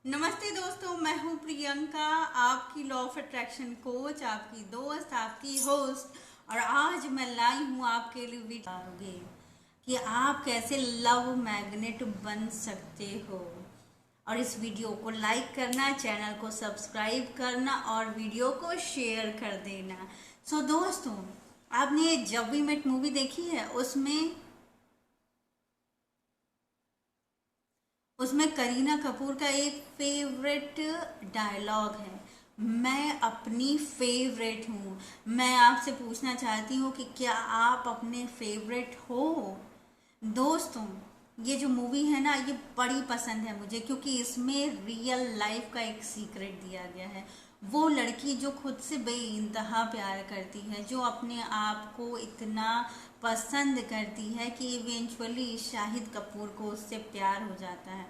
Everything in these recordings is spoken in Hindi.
नमस्ते दोस्तों, मैं हूं प्रियंका, आपकी लॉ ऑफ अट्रैक्शन कोच, आपकी दोस्त, आपकी होस्ट। और आज मैं लाई हूं आपके लिए वीडियो कि आप कैसे लव मैग्नेट बन सकते हो। और इस वीडियो को लाइक करना, चैनल को सब्सक्राइब करना और वीडियो को शेयर कर देना। सो दोस्तों, आपने जब वी मेट मूवी देखी है? उसमें करीना कपूर का एक फेवरेट डायलॉग है, मैं अपनी फेवरेट हूँ। मैं आपसे पूछना चाहती हूँ कि क्या आप अपने फेवरेट हो? दोस्तों, ये जो मूवी है ना, ये बड़ी पसंद है मुझे, क्योंकि इसमें रियल लाइफ का एक सीक्रेट दिया गया है। वो लड़की जो खुद से बेइंतहा प्यार करती है, जो अपने आप को इतना पसंद करती है कि इवेंचुअली शाहिद कपूर को उससे प्यार हो जाता है।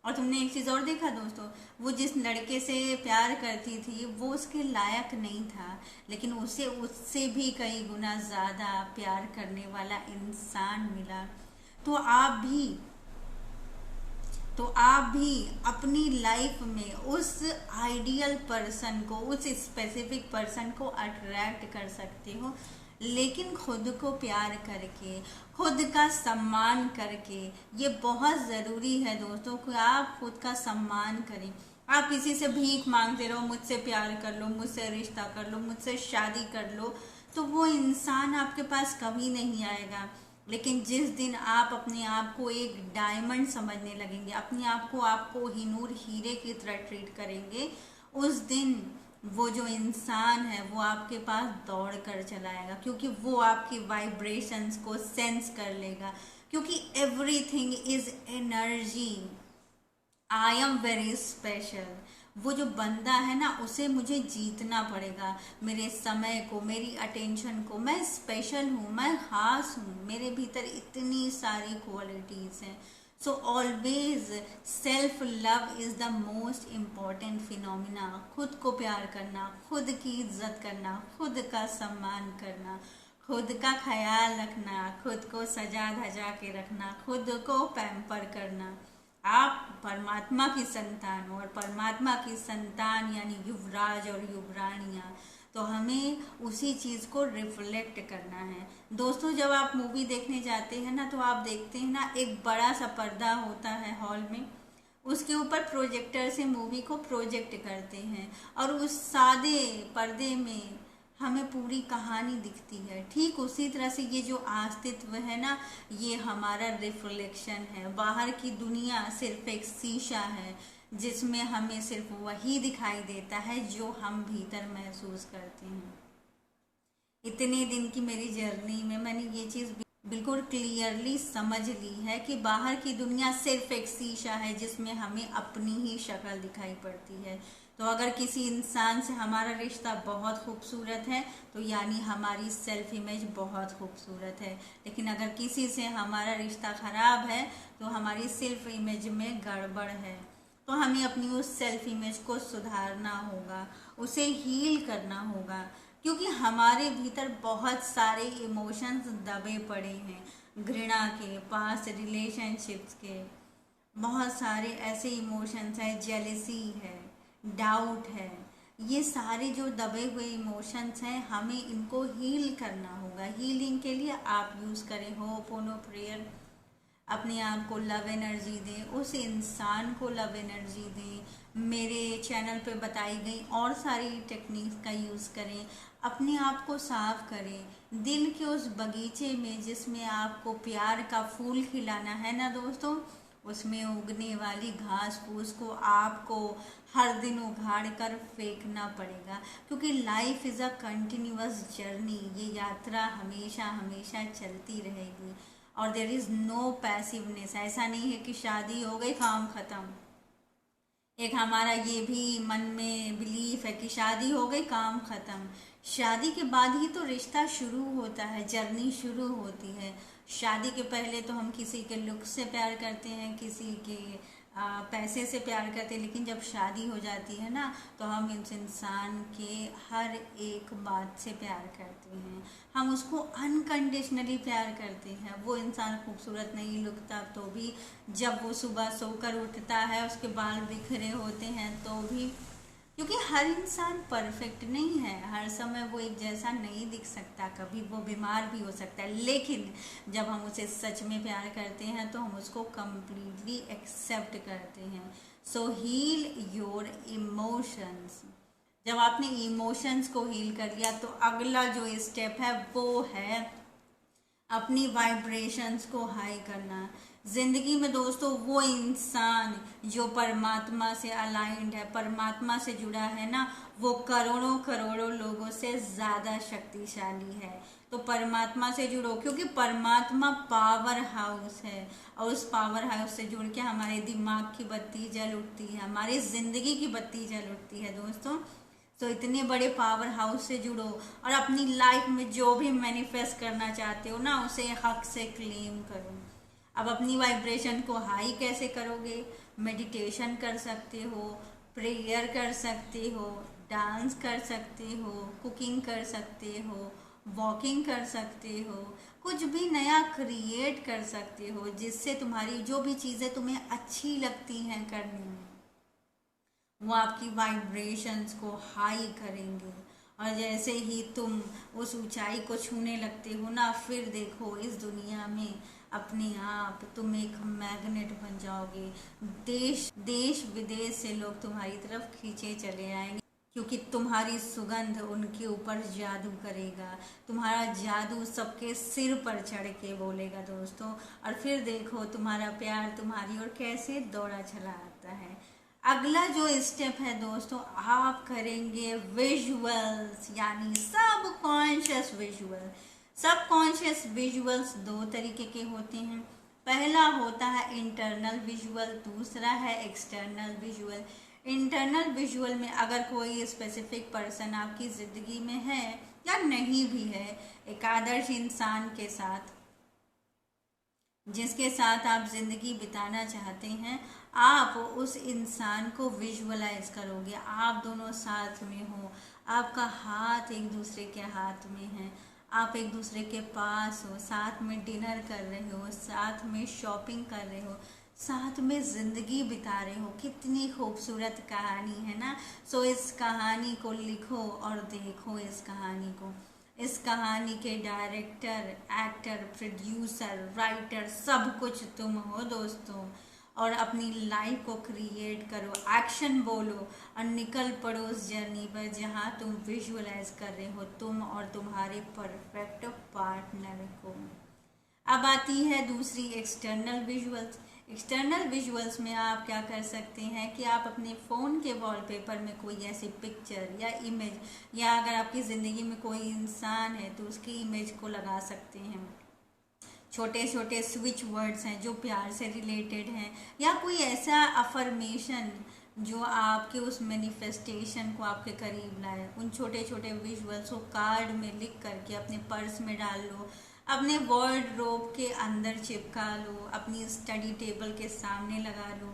और तुमने एक चीज़ और देखा दोस्तों, वो जिस लड़के से प्यार करती थी वो उसके लायक नहीं था, लेकिन उसे उससे भी कई गुना ज़्यादा प्यार करने वाला इंसान मिला। तो आप भी तो आप भी अपनी लाइफ में उस आइडियल पर्सन को, उस स्पेसिफिक पर्सन को अट्रैक्ट कर सकते हो, लेकिन खुद को प्यार करके, खुद का सम्मान करके। ये बहुत ज़रूरी है दोस्तों कि आप खुद का सम्मान करें। आप किसी से भीख मांगते रहो, मुझसे प्यार कर लो, मुझसे रिश्ता कर लो, मुझसे शादी कर लो, तो वो इंसान आपके पास कभी नहीं आएगा। लेकिन जिस दिन आप अपने आप को एक डायमंड समझने लगेंगे, अपने आप को आपको हिनूर हीरे की तरह ट्रीट करेंगे, उस दिन वो जो इंसान है वो आपके पास दौड़ कर चलाएगा, क्योंकि वो आपकी वाइब्रेशंस को सेंस कर लेगा। क्योंकि everything is energy. I am very special. वो जो बंदा है ना, उसे मुझे जीतना पड़ेगा। मेरे समय को, मेरी अटेंशन को, मैं स्पेशल हूँ, मैं खास हूँ, मेरे भीतर इतनी सारी क्वालिटीज हैं। So always self love is the most important phenomena. खुद को प्यार करना, खुद की इज्जत करना, खुद का सम्मान करना, खुद का ख्याल रखना, खुद को सजा धजा के रखना, खुद को पैम्पर करना। आप परमात्मा की संतान हो, और परमात्मा की संतान यानी युवराज और युवरानियाँ, तो हमें उसी चीज़ को रिफ्लेक्ट करना है। दोस्तों, जब आप मूवी देखने जाते हैं ना, तो आप देखते हैं ना, एक बड़ा सा पर्दा होता है हॉल में, उसके ऊपर प्रोजेक्टर से मूवी को प्रोजेक्ट करते हैं, और उस सादे पर्दे में हमें पूरी कहानी दिखती है। ठीक उसी तरह से ये जो अस्तित्व है ना, ये हमारा रिफ्लेक्शन है। बाहर की दुनिया सिर्फ एक शीशा है, जिसमें हमें सिर्फ वही दिखाई देता है जो हम भीतर महसूस करते हैं। इतने दिन की मेरी जर्नी में मैंने ये चीज़ बिल्कुल क्लियरली समझ ली है कि बाहर की दुनिया सिर्फ एक शीशा है, जिसमें हमें अपनी ही शक्ल दिखाई पड़ती है। तो अगर किसी इंसान से हमारा रिश्ता बहुत खूबसूरत है, तो यानी हमारी सेल्फ इमेज बहुत खूबसूरत है। लेकिन अगर किसी से हमारा रिश्ता खराब है, तो हमारी सेल्फ इमेज में गड़बड़ है। तो हमें अपनी उस सेल्फ इमेज को सुधारना होगा, उसे हील करना होगा, क्योंकि हमारे भीतर बहुत सारे इमोशंस दबे पड़े हैं। घृणा के, पास्ट रिलेशनशिप्स के, बहुत सारे ऐसे इमोशंस हैं, जेलेसी है, डाउट है। ये सारे जो दबे हुए इमोशंस हैं, हमें इनको हील करना होगा। हीलिंग के लिए आप यूज़ करें होपोनो प्रेयर। अपने आप को लव एनर्जी दें, उस इंसान को लव एनर्जी दें। मेरे चैनल पे बताई गई और सारी टेक्निक्स का यूज़ करें। अपने आप को साफ करें। दिल के उस बगीचे में जिसमें आपको प्यार का फूल खिलाना है ना दोस्तों, उसमें उगने वाली घास फूस को आपको हर दिन उखाड़ कर फेंकना पड़ेगा, क्योंकि life is a continuous journey. ये यात्रा हमेशा हमेशा चलती रहेगी, और देर इज़ नो पैसिवनेस। ऐसा नहीं है कि शादी हो गई काम ख़त्म। एक हमारा ये भी मन में बिलीफ है कि शादी हो गई काम ख़त्म। शादी के बाद ही तो रिश्ता शुरू होता है, जर्नी शुरू होती है। शादी के पहले तो हम किसी के लुक से प्यार करते हैं, किसी के पैसे से प्यार करते हैं, लेकिन जब शादी हो जाती है ना तो हम इस इंसान के हर एक बात से प्यार करते हैं, हम उसको अनकंडीशनली प्यार करते हैं। वो इंसान खूबसूरत नहीं लगता तो भी, जब वो सुबह सोकर उठता है उसके बाल बिखरे होते हैं तो भी, क्योंकि हर इंसान परफेक्ट नहीं है, हर समय वो एक जैसा नहीं दिख सकता, कभी वो बीमार भी हो सकता है, लेकिन जब हम उसे सच में प्यार करते हैं तो हम उसको कंप्लीटली एक्सेप्ट करते हैं। सो हील योर इमोशंस। जब आपने इमोशंस को हील कर लिया तो अगला जो स्टेप है वो है अपनी वाइब्रेशंस को हाई करना। जिंदगी में दोस्तों वो इंसान जो परमात्मा से अलाइंड है, परमात्मा से जुड़ा है ना, वो करोड़ों करोड़ों लोगों से ज्यादा शक्तिशाली है। तो परमात्मा से जुड़ो, क्योंकि परमात्मा पावर हाउस है, और उस पावर हाउस से जुड़ के हमारे दिमाग की बत्ती जल उठती है, हमारी जिंदगी की बत्ती जल उठती है दोस्तों। तो इतने बड़े पावर हाउस से जुड़ो और अपनी लाइफ में जो भी मैनिफेस्ट करना चाहते हो ना उसे हक से क्लेम करो। अब अपनी वाइब्रेशन को हाई कैसे करोगे? मेडिटेशन कर सकते हो, प्रेयर कर सकते हो, डांस कर सकते हो, कुकिंग कर सकते हो, वॉकिंग कर सकते हो, कुछ भी नया क्रिएट कर सकते हो जिससे तुम्हारी जो भी चीज़ें तुम्हें अच्छी लगती हैं करने में वो आपकी वाइब्रेशंस को हाई करेंगे। और जैसे ही तुम उस ऊंचाई को छूने लगते हो ना, फिर देखो इस दुनिया में अपने आप तुम एक मैग्नेट बन जाओगे। देश देश विदेश से लोग तुम्हारी तरफ खींचे चले आएंगे, क्योंकि तुम्हारी सुगंध उनके ऊपर जादू करेगा, तुम्हारा जादू सबके सिर पर चढ़ के बोलेगा दोस्तों। और फिर देखो तुम्हारा प्यार तुम्हारी ओर कैसे दौड़ा चला आता है। अगला जो स्टेप है दोस्तों, आप करेंगे विजुअल्स, यानी सब कॉन्शियस विजुअल। सब कॉन्शियस विजुअल्स दो तरीके के होते हैं। पहला होता है इंटरनल विजुअल, दूसरा है एक्सटर्नल विजुअल। इंटरनल विजुअल में अगर कोई स्पेसिफिक पर्सन आपकी ज़िंदगी में है या नहीं भी है, एक आदर्श इंसान के साथ जिसके साथ आप जिंदगी बिताना चाहते हैं, आप उस इंसान को विजुअलाइज करोगे। आप दोनों साथ में हो, आपका हाथ एक दूसरे के हाथ में है, आप एक दूसरे के पास हो, साथ में डिनर कर रहे हो, साथ में शॉपिंग कर रहे हो, साथ में जिंदगी बिता रहे हो। कितनी खूबसूरत कहानी है ना। सो इस कहानी को लिखो और देखो इस कहानी को। इस कहानी के डायरेक्टर, एक्टर, प्रोड्यूसर, राइटर सब कुछ तुम हो दोस्तों। और अपनी लाइफ को क्रिएट करो, एक्शन बोलो और निकल पड़ो उस जर्नी पर जहाँ तुम विजुअलाइज कर रहे हो तुम और तुम्हारे परफेक्ट पार्टनर को। अब आती है दूसरी एक्सटर्नल विजुअल्स। एक्सटर्नल विजुअल्स में आप क्या कर सकते हैं कि आप अपने फ़ोन के वॉलपेपर में कोई ऐसी पिक्चर या इमेज, या अगर आपकी ज़िंदगी में कोई इंसान है तो उसकी इमेज को लगा सकते हैं। छोटे छोटे स्विच वर्ड्स हैं जो प्यार से रिलेटेड हैं, या कोई ऐसा अफर्मेशन जो आपके उस मैनिफेस्टेशन को आपके करीब लाए। उन छोटे छोटे विजुअल्स को कार्ड में लिख करके अपने पर्स में डाल लो, अपने वार्डरोब के अंदर चिपका लो, अपनी स्टडी टेबल के सामने लगा लो,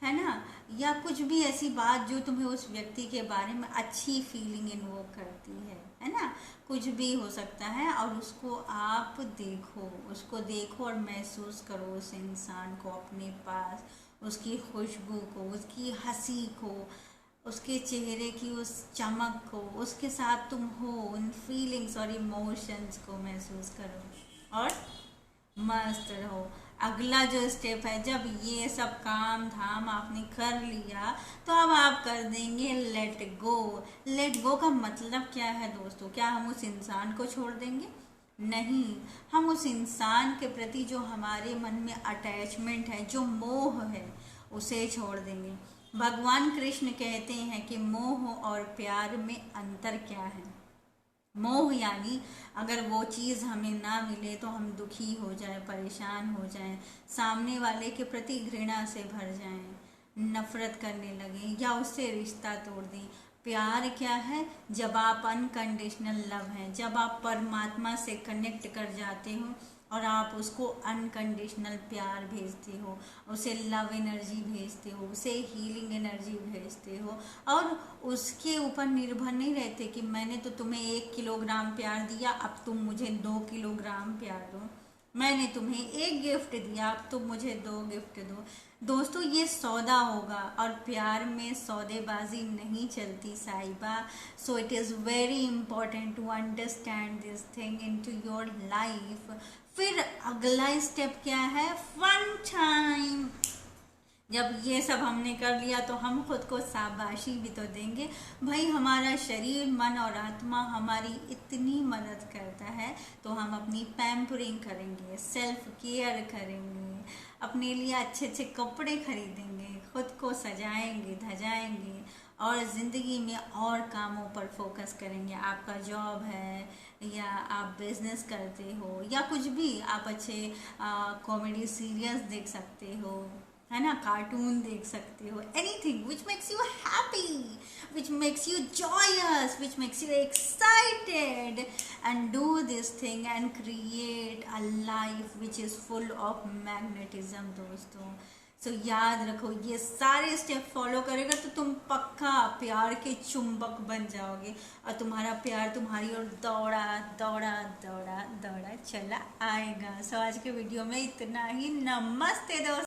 है ना। या कुछ भी ऐसी बात जो तुम्हें उस व्यक्ति के बारे में अच्छी फीलिंग इन्वोक करती है ना। कुछ भी हो सकता है, और उसको आप देखो, उसको देखो और महसूस करो उस इंसान को अपने पास, उसकी खुशबू को, उसकी हंसी को, उसके चेहरे की उस चमक को, उसके साथ तुम हो, उन फीलिंग्स और इमोशंस को महसूस करो और मस्त रहो। अगला जो स्टेप है, जब ये सब काम धाम आपने कर लिया तो अब आप कर देंगे लेट गो। लेट गो का मतलब क्या है दोस्तों? क्या हम उस इंसान को छोड़ देंगे? नहीं, हम उस इंसान के प्रति जो हमारे मन में अटैचमेंट है, जो मोह है, उसे छोड़ देंगे। भगवान कृष्ण कहते हैं कि मोह और प्यार में अंतर क्या है। मोह यानी अगर वो चीज़ हमें ना मिले तो हम दुखी हो जाए, परेशान हो जाएं, सामने वाले के प्रति घृणा से भर जाएं, नफरत करने लगें या उससे रिश्ता तोड़ दें। प्यार क्या है? जब आप अनकंडीशनल लव हैं, जब आप परमात्मा से कनेक्ट कर जाते हो और आप उसको अनकंडीशनल प्यार भेजते हो, उसे लव एनर्जी भेजते हो, उसे हीलिंग एनर्जी भेजते हो, और उसके ऊपर निर्भर नहीं रहते कि मैंने तो तुम्हें 1 किलोग्राम प्यार दिया, अब तुम मुझे 2 किलोग्राम प्यार दो, मैंने तुम्हें एक गिफ्ट दिया, अब तुम मुझे 2 गिफ्ट दो। दोस्तों ये सौदा होगा, और प्यार में सौदेबाजी नहीं चलती साहिबा। So it is very important to understand this thing into your life. फिर अगला स्टेप क्या है? Fun time. जब ये सब हमने कर लिया तो हम खुद को शाबाशी भी तो देंगे। भाई हमारा शरीर, मन और आत्मा हमारी इतनी मदद करता है, तो हम अपनी पैम्परिंग करेंगे, सेल्फ केयर करेंगे, अपने लिए अच्छे अच्छे कपड़े खरीदेंगे, खुद को सजाएंगे धजाएंगे, और ज़िंदगी में और कामों पर फोकस करेंगे। आपका जॉब है, या आप बिजनेस करते हो, या कुछ भी, आप अच्छे कॉमेडी सीरियल्स देख सकते हो, है ना, कार्टून देख सकते हो, anything which makes you happy, which makes you joyous, which makes you excited, and do this thing and create a life which is full of magnetism दोस्तों। सो याद रखो, ये सारे स्टेप फॉलो करेगा तो तुम पक्का प्यार के चुंबक बन जाओगे, और तुम्हारा प्यार तुम्हारी ओर दौड़ा दौड़ा दौड़ा दौड़ा चला आएगा। सो आज के वीडियो में इतना ही। नमस्ते दोस्तों।